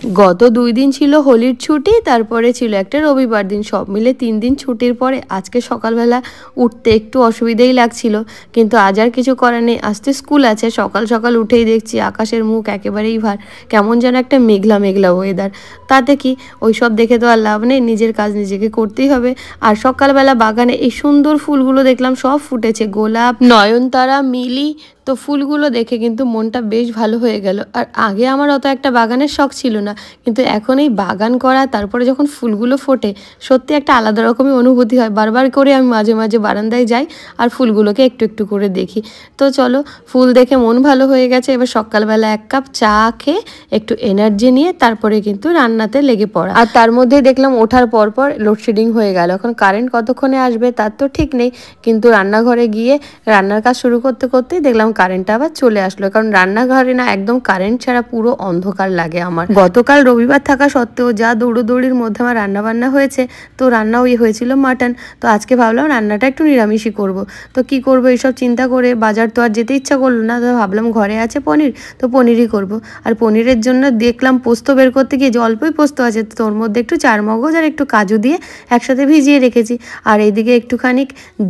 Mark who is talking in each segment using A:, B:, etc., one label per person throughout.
A: গত 2 দিন ছিল হোলির ছুটি, তারপরে ছিল একটা রবিবার দিন, সব মিলে 3 দিন ছুটির পরে আজকে সকালবেলা উঠতে একটু অসুবিধাই লাগছিল, কিন্তু আজ আর কিছু করার নেই। আজকে স্কুল আছে। সকাল সকাল উঠেই দেখছি আকাশের মুখ একেবারেই ভার, কেমন যেন একটা মেঘলা মেঘলা ওয়েদার। তাতে কি ওই সব দেখে তো আর লাভ নেই, নিজের কাজ নিজেকে করতেই হবে। আর সকালবেলা বাগানে এই সুন্দর ফুলগুলো দেখলাম, সব ফুটেছে, গোলাপ, নয়নতারা, মিলি। তো ফুলগুলো দেখে কিন্তু মনটা বেশ ভালো হয়ে গেল। আর আগে আমার অত একটা বাগানের শখ ছিল না, কিন্তু এখন এই বাগান করা, তারপরে যখন ফুলগুলো ফোটে, সত্যি একটা আলাদা রকমই অনুভূতি হয়। বারবার করে আমি মাঝে মাঝে বারান্দায় যাই আর ফুলগুলোকে একটু একটু করে দেখি। তো চলো, ফুল দেখে মন ভালো হয়ে গেছে। এবার সকালবেলা 1 কাপ চা খেয়ে একটু এনার্জি নিয়ে তারপরে কিন্তু রান্নাতে লেগে পড়া। আর তার মধ্যে দেখলাম ওঠার পর পর লোডশেডিং হয়ে গেল। এখন কারেন্ট কতক্ষণে আসবে তার তো ঠিক নেই, কিন্তু রান্নাঘরে গিয়ে রান্নার কাজ শুরু করতে করতেই দেখলাম কারেন্টটা আবার চলে আসলো। কারণ রান্নাঘরে না একদম কারেন্ট ছাড়া পুরো অন্ধকার লাগে আমার। গতকাল রবিবার থাকা সত্ত্বেও যা দৌড়োদৌড়ির মধ্যে আমার রান্না বান্না হয়েছে, তো রান্নাও হয়েছিল মাটন। তো আজকে ভাবলাম রান্নাটা একটু নিরামিষই করব। তো কি করব এইসব চিন্তা করে বাজার তো আর যেতে ইচ্ছা করলো না, তো ভাবলাম ঘরে আছে পনির, তো পনিরই করব। আর পনিরের জন্য দেখলাম পোস্ত বের করতে গিয়ে যে অল্পই পোস্ত আছে, তো তোর মধ্যে একটু চারমগজ আর একটু কাজু দিয়ে একসাথে ভিজিয়ে রেখেছি। আর এইদিকে একটুখানি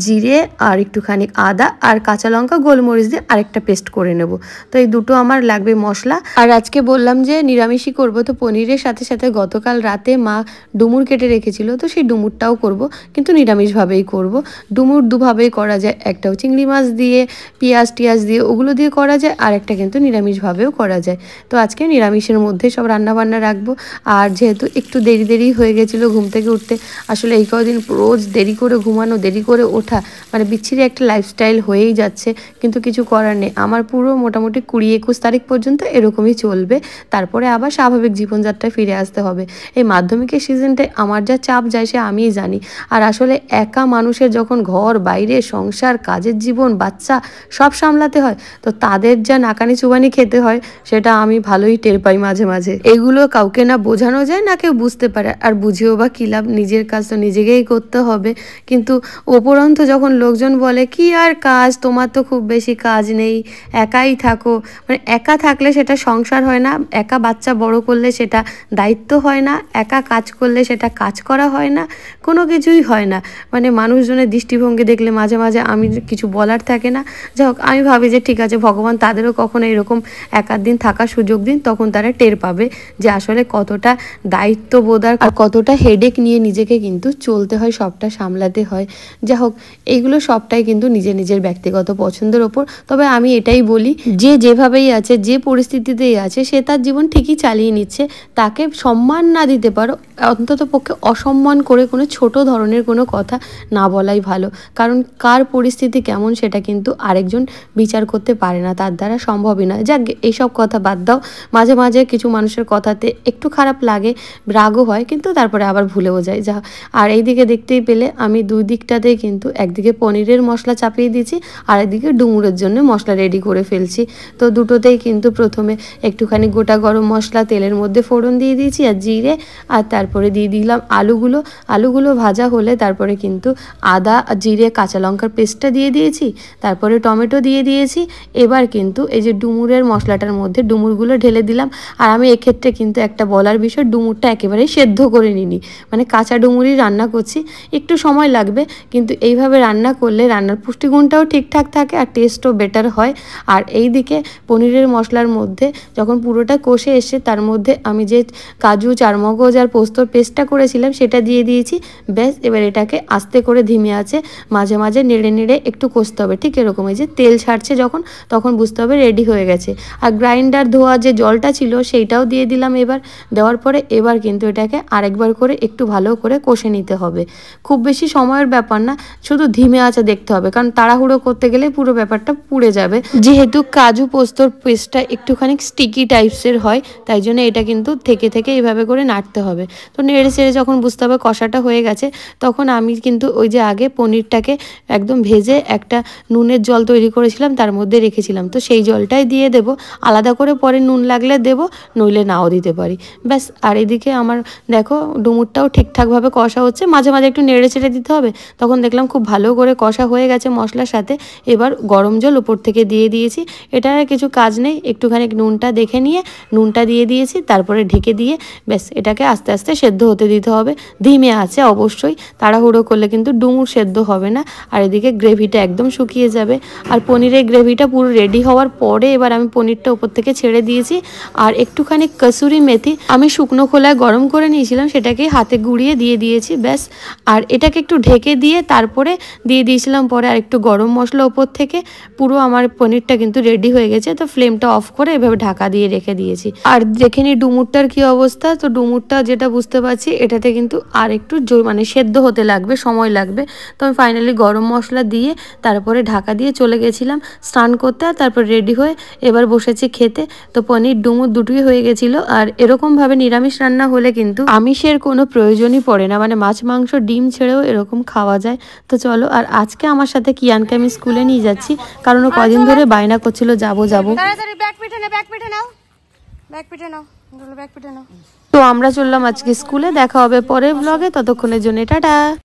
A: জিরে আর একটুখানি আদা আর কাঁচা লঙ্কা গোলমরিচ দিয়ে আরেকটা পেস্ট করে নেব। তো এই দুটো আমার লাগবে মশলা। আর আজকে বললাম যে নিরামিষই করব, তো পনিরের সাথে সাথে গতকাল রাতে মা ডুমুর কেটে রেখেছিল, তো সেই ডুমুরটাও করব, কিন্তু নিরামিষভাবেই করব। ডুমুর দুভাবেই করা যায়, একটাও চিংড়ি মাছ দিয়ে পেঁয়াজ টিয়াজ দিয়ে ওগুলো দিয়ে করা যায়, আর একটা কিন্তু নিরামিষভাবেও করা যায়। তো আজকে নিরামিষের মধ্যে সব রান্নাবান্না রাখবো। আর যেহেতু একটু দেরি দেরি হয়ে গেছিলো ঘুম থেকে উঠতে, আসলে এই কদিন রোজ দেরি করে ঘুমানো, দেরি করে ওঠা, মানে বিচ্ছিরি একটা লাইফস্টাইল হয়েই যাচ্ছে, কিন্তু কিছু করার নেই। আমার পুরো মোটামুটি 20-21 তারিখ পর্যন্ত এরকমই চলবে, তারপরে আবার স্বাভাবিক জীবনযাত্রায় ফিরে আসতে হবে। এই মাধ্যমিকের সিজনটায় আমার যা চাপ যায় সে আমিই জানি। আর আসলে একা মানুষের যখন ঘর বাইরে সংসার, কাজের জীবন, বাচ্চা সব সামলাতে হয়, তো তাদের যা নাকানি চুবানি খেতে হয় সেটা আমি ভালোই টের পাই মাঝে মাঝে। এগুলো কাউকে না বোঝানো যায়, না কেউ বুঝতে পারে। আর বুঝিও বা কী লাভ, নিজের কাজ তো নিজেকেই করতে হবে। কিন্তু উপরন্তু যখন লোকজন বলে কি আর কাজ, তোমার তো খুব বেশি কাজ নেই, একাই থাকো, মানে একা থাকলে সেটা সংসার হয় না, একা বাচ্চা বড় করলে সেটা দায়িত্ব হয় না, একা কাজ করলে সেটা কাজ করা হয় না, কোনো কিছুই হয় না। মানে মানুষজনের দৃষ্টিভঙ্গি দেখলে মাঝে মাঝে আমি কিছু বলার থাকে না। যাই হোক, আমি ভাবি যে ঠিক আছে, ভগবান তাদেরও কখনো এরকম 1-8 দিন থাকার সুযোগ দিন, তখন তারা টের পাবে যে আসলে কতটা দায়িত্ববোধ আর কতটা হেডেক নিয়ে নিজেকে কিন্তু চলতে হয়, সবটা সামলাতে হয়। যাই হোক, এইগুলো সবটাই কিন্তু নিজের নিজের ব্যক্তিগত পছন্দের ওপর। তবে আমি এটাই বলি, যে যেভাবেই আছে, যে পরিস্থিতিতেই আছে, সে তার জীবন ঠিকই চালিয়ে নিচ্ছে। তাকে সম্মান না দিতে পারো, অন্তত পক্ষে অসম্মান করে কোনো ছোট ধরনের কোনো কথা না বলাই ভালো। কারণ কার পরিস্থিতি কেমন সেটা কিন্তু আরেকজন বিচার করতে পারে না, তার দ্বারা সম্ভবই নয়। যাক, এইসব কথা বাদ দাও। মাঝে মাঝে কিছু মানুষের কথাতে একটু খারাপ লাগে, রাগও হয়, কিন্তু তারপরে আবার ভুলেও যায়। যা, আর এইদিকে দেখতেই পেলে আমি দুই দিকটাতেই কিন্তু একদিকে পনিরের মশলা চাপিয়ে দিয়েছি, আর একদিকে ডুমুরের জন্য মশলা রেডি করে ফেলছি। তো দুটোতেই কিন্তু প্রথমে একটুখানি গোটা গরম মশলা তেলের মধ্যে ফোড়ন দিয়ে দিয়েছি আর জিরে, আর তারপরে দিয়ে দিলাম আলুগুলো ভাজা হলে তারপরে কিন্তু আদা জিরে কাঁচা লঙ্কার পেস্টটা দিয়ে দিয়েছি, তারপরে টমেটো দিয়ে দিয়েছি। এবার কিন্তু এই যে ডুমুরের মশলাটার মধ্যে ডুমুরগুলো ঢেলে দিলাম। আর আমি এক্ষেত্রে কিন্তু একটা বলার বিষয়, ডুমুরটা একেবারেই সেদ্ধ করে নিইনি, মানে কাঁচা ডুমুরই রান্না করছি। একটু সময় লাগবে, কিন্তু এইভাবে রান্না করলে রান্নার পুষ্টিগুণটাও ঠিকঠাক থাকে আর টেস্টও বেটার হয়। আর এই দিকে পনিরের মশলার মধ্যে যখন পুরোটা কষে এসে তার মধ্যে আমি যে কাজু, চারমগজ আর পোস্তর পেস্টটা করেছিলাম সেটা দিয়ে দিয়েছি। ব্যাস, এবার এটাকে আস্তে করে ধিমে আছে মাঝে মাঝে নেড়ে নেড়ে একটু কষতে হবে। ঠিক এরকম, এই যে তেল ছাড়ছে যখন, তখন বুঝতে হবে রেডি হয়ে গেছে। আর গ্রাইন্ডার ধোয়া যে জলটা ছিল সেইটাও দিয়ে দিলাম। এবার দেওয়ার পরে এবার কিন্তু এটাকে আরেকবার করে একটু ভালো করে কষে নিতে হবে। খুব বেশি সময়ের ব্যাপার না, শুধু ধিমে আছে দেখতে হবে, কারণ তাড়াহুড়ো করতে গেলে পুরো ব্যাপারটা পুড়ে যাবে। যেহেতু কাজু পোস্তর পেস্টটা একটুখানি স্টিকি টাইপসের হয়, তাই জন্য এটা কিন্তু থেকে থেকে এইভাবে করে নাড়তে হবে। তো নেড়ে চেড়ে যখন বুঝতে হবে কষাটা হয়ে গেছে, তখন আমি কিন্তু ওই যে আগে পনিরটাকে একদম ভেজে একটা নুনের জল তৈরি করেছিলাম, তার মধ্যে রেখেছিলাম, তো সেই জলটাই দিয়ে দেব। আলাদা করে পরে নুন লাগলে দেব, নইলে নাও দিতে পারি। ব্যাস, আর এদিকে আমার দেখো ডুমুরটাও ঠিকঠাকভাবে কষা হচ্ছে, মাঝে মাঝে একটু নেড়ে চেড়ে দিতে হবে। তখন দেখলাম খুব ভালো করে কষা হয়ে গেছে মশলার সাথে। এবার গরম জল উপর থেকে দিয়ে দিয়েছি। এটার আর কিছু কাজ নেই, একটুখানি নুনটা দেখে নিয়ে নুনটা দিয়ে দিয়েছি, তারপরে ঢেকে দিয়ে ব্যাস এটাকে আস্তে আস্তে সেদ্ধ হতে দিতে হবে, ধিমে আছে অবশ্যই। তাড়াহুড়ো করলে কিন্তু ডুমুর সেদ্ধ হবে না। আর এদিকে গ্রেভিটা একদম শুকিয়ে যাবে। আর পনিরের গ্রেভিটা পুরো রেডি হওয়ার পরে এবার আমি পনিরটা উপর থেকে ছেড়ে দিয়েছি। আর একটুখানি কসুরি মেথি আমি শুকনো খোলায় গরম করে নিয়েছিলাম, সেটাকে হাতে গুঁড়িয়ে দিয়ে দিয়েছি ব্যাস। আর এটাকে একটু ঢেকে দিয়ে তারপরে দিয়ে দিয়েছিলাম পরে আর একটু গরম মশলা উপর থেকে। পুরো আমার পনিরটা কিন্তু রেডি হয়ে গেছে। তো ফ্লেমটা অফ করে এভাবে ঢাকা দিয়ে রেখে দিয়েছি। আর দেখে নি ডুমুরটার কি অবস্থা। তো ডুমুরটা যেটা বুঝতে পারছি এটাতে কিন্তু আর একটু মানে সেদ্ধ হতে লাগবে, সময় লাগবে। তো আমি ফাইনালি গরম মশলা দিয়ে তারপরে ঢাকা দিয়ে চলে গেছিলাম স্নান করতে। আর তারপর রেডি হয়ে এবার বসেছি খেতে। তো পনির ডুমুর দুটোই হয়ে গেছিলো। আর এরকমভাবে নিরামিষ রান্না হলে কিন্তু আমিষের কোনো প্রয়োজনই পড়ে না, মানে মাছ মাংস ডিম ছেড়েও এরকম খাওয়া যায়। তো চলো, আর আজকে আমার সাথে কিয়ানকে আমি স্কুলে নিয়ে যাচ্ছি, কারণ ও কদিন ধরে বায়না করছিল যাবো যাবো। তো আমরা চললাম আজকে স্কুলে। দেখা হবে পরের ব্লগে, ততক্ষণের জন্য টাটা।